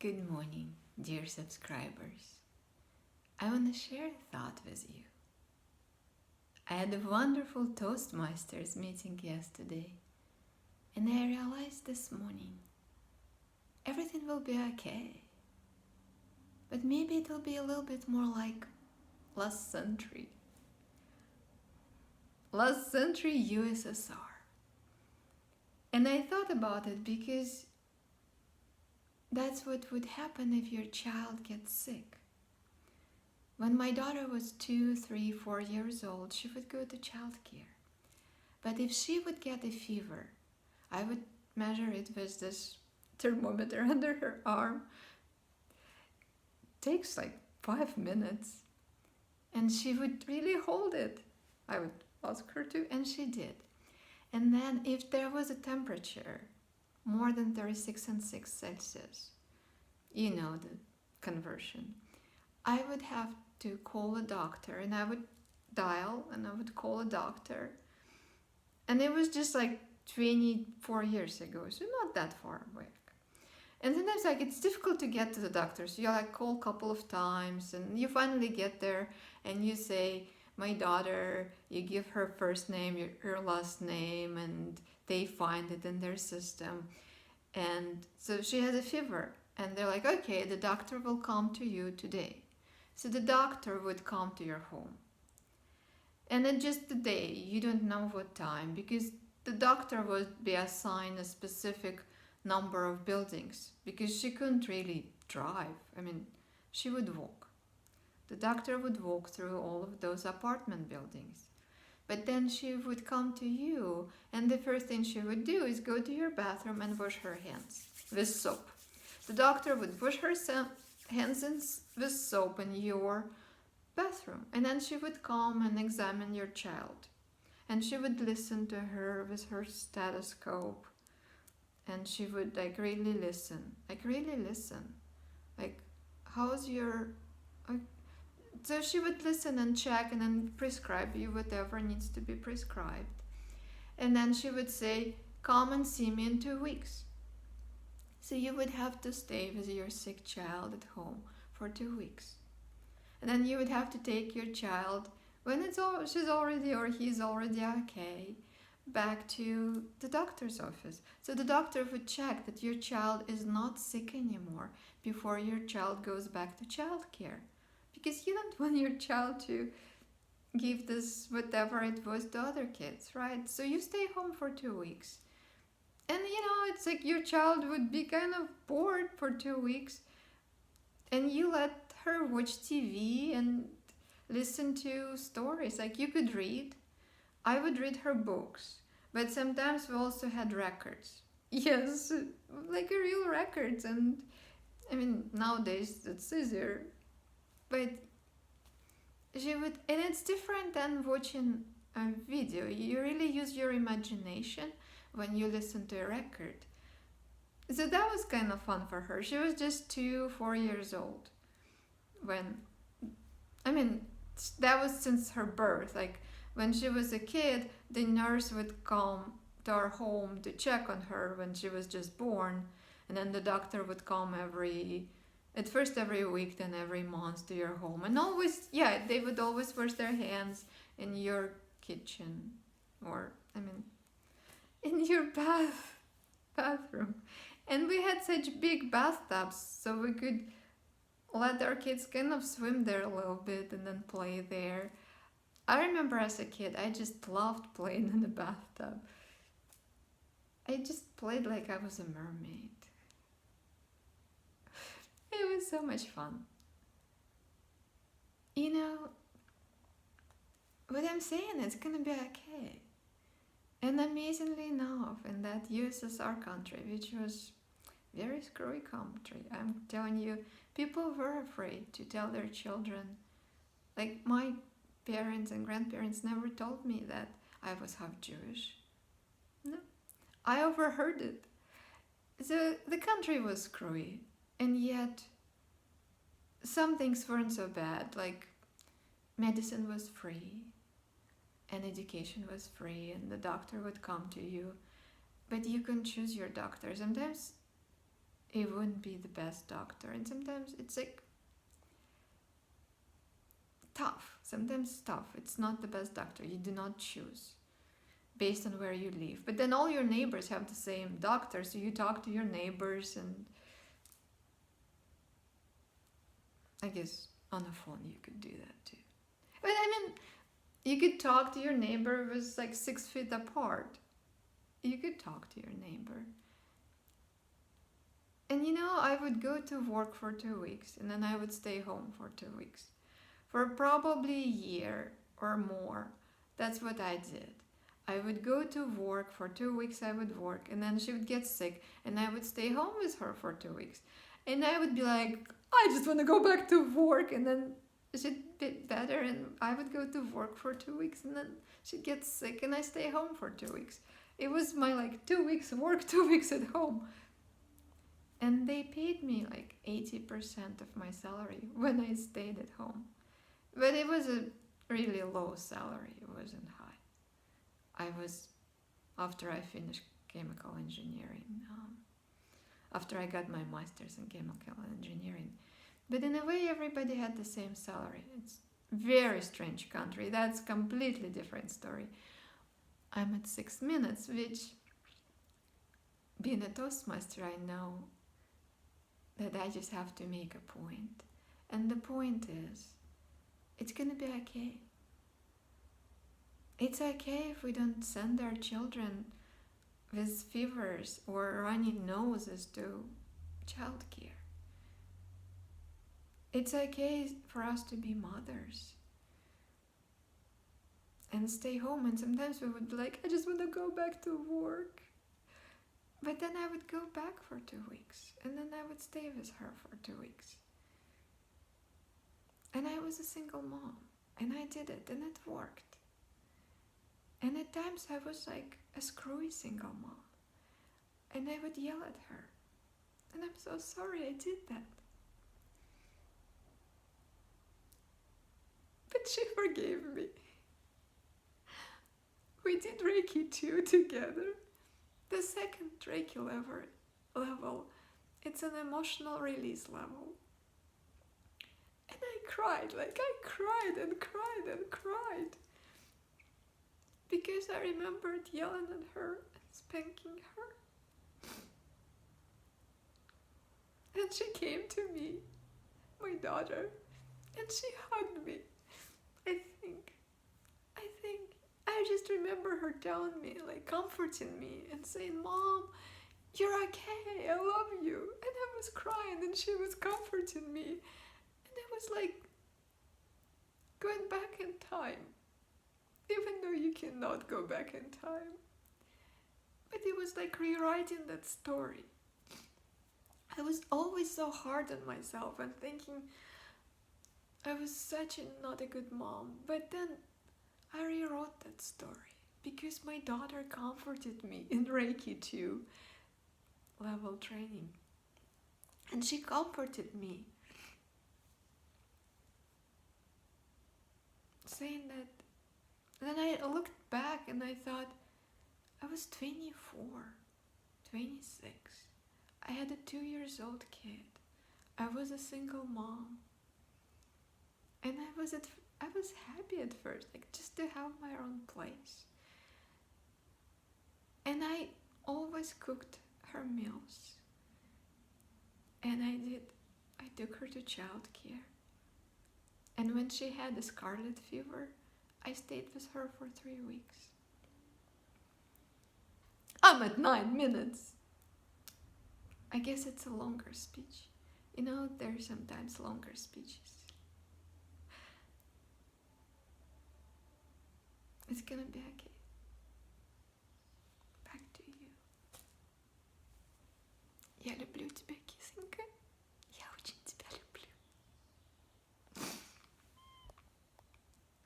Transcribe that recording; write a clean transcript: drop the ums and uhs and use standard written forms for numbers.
Good morning, dear subscribers. I want to share a thought with you. I had a wonderful Toastmasters meeting yesterday, and I realized this morning everything will be okay. But maybe it will be a little bit more like last century USSR. And I thought about it because that's what would happen if your child gets sick. When my daughter was 2, 3, 4 years old, she would go to childcare. But if she would get a fever, I would measure it with this thermometer under her arm. It takes like 5 minutes. And she would really hold it. I would ask her to, and she did. And then if there was a temperature more than 36.6 Celsius, you know the conversion, I would have to call a doctor, and I would dial and I would call a doctor. And it was just like 24 years ago, so not that far away. And sometimes it's difficult to get to the doctor, so you call a couple of times and you finally get there and you say, my daughter, you give her first name, her last name, and they find it in their system. And so she has a fever, and they're like, okay, the doctor will come to you today. So the doctor would come to your home. And then just the day, you don't know what time, because the doctor would be assigned a specific number of buildings, because she couldn't really drive. She would walk. The doctor would walk through all of those apartment buildings. But then she would come to you, and the first thing she would do is go to your bathroom and wash her hands with soap. The doctor would wash her hands with soap in your bathroom, and then she would come and examine your child. And she would listen to her with her stethoscope, and she would really listen. How's your... So she would listen and check and then prescribe you whatever needs to be prescribed. And then she would say, come and see me in 2 weeks. So you would have to stay with your sick child at home for 2 weeks. And then you would have to take your child, when she's already or he's already okay, back to the doctor's office. So the doctor would check that your child is not sick anymore before your child goes back to childcare. Because you don't want your child to give this whatever it was to other kids, right? So you stay home for 2 weeks. And it's like your child would be kind of bored for 2 weeks. And you let her watch TV and listen to stories. You could read. I would read her books. But sometimes we also had records. Yes, like real records. And nowadays it's easier. But she would, and it's different than watching a video. You really use your imagination when you listen to a record. So that was kind of fun for her. She was just 2, 4 years old when, that was since her birth. When she was a kid, the nurse would come to our home to check on her when she was just born. And then the doctor would come at first every week, then every month to your home. And always, they would always wash their hands in your kitchen or, in your bathroom. And we had such big bathtubs, so we could let our kids kind of swim there a little bit and then play there. I remember as a kid, I just loved playing in the bathtub. I just played like I was a mermaid. It was so much fun. What I'm saying is gonna be okay. And amazingly enough, in that USSR country, which was very screwy country, I'm telling you, people were afraid to tell their children. My parents and grandparents never told me that I was half Jewish. No, I overheard it. So the country was screwy. And yet, some things weren't so bad, medicine was free, and education was free, and the doctor would come to you, but you can choose your doctor. Sometimes it wouldn't be the best doctor. And sometimes it's like tough. Sometimes it's tough. It's not the best doctor. You do not choose based on where you live. But then all your neighbors have the same doctor, so you talk to your neighbors, and I guess on the phone you could do that too. But I mean, you could talk to your neighbor who was like 6 feet apart. You could talk to your neighbor. And you know, I would go to work for 2 weeks, and then I would stay home for 2 weeks. For probably a year or more, that's what I did. I would go to work for 2 weeks, I would work, and then she would get sick, and I would stay home with her for 2 weeks. And I would be like, I just want to go back to work, and then she'd get better, and I would go to work for 2 weeks, and then she'd get sick, and I stay home for 2 weeks. It was my like 2 weeks work, 2 weeks at home. And they paid me like 80% of my salary when I stayed at home. But it was a really low salary, it wasn't high. I was, after I finished chemical engineering, after I got my master's in chemical engineering. But in a way, everybody had the same salary. It's a very strange country. That's a completely different story. I'm at 6 minutes, which, being a Toastmaster, I know that I just have to make a point. And the point is, it's gonna be okay. It's okay if we don't send our children with fevers or runny noses to childcare. It's okay for us to be mothers and stay home. And sometimes we would be like, I just want to go back to work. But then I would go back for 2 weeks, and then I would stay with her for 2 weeks. And I was a single mom, and I did it, and it worked. And at times I was like a screwy single mom, and I would yell at her, and I'm so sorry I did that. But she forgave me. We did Reiki 2 together. The second Reiki level, it's an emotional release level. And I cried, like I cried and cried and cried. Because I remembered yelling at her and spanking her. And she came to me, my daughter, and she hugged me. I just remember her telling me, like comforting me and saying, Mom, you're okay, I love you. And I was crying and she was comforting me. And it was like going back in time, even though you cannot go back in time. But it was like rewriting that story. I was always so hard on myself and thinking I was such not a good mom. But then I rewrote that story because my daughter comforted me in Reiki 2 level training. And she comforted me, saying that. Then I looked back and I thought, I was 24, 26. I had a 2-year-old kid. I was a single mom. And I was happy at first, like just to have my own place. And I always cooked her meals. And I took her to childcare. And when she had the Scarlet Fever, I stayed with her for 3 weeks. I'm at 9 minutes. I guess it's a longer speech. You know, there are sometimes longer speeches. It's gonna be okay. Back to you. Я люблю тебя, кисонька.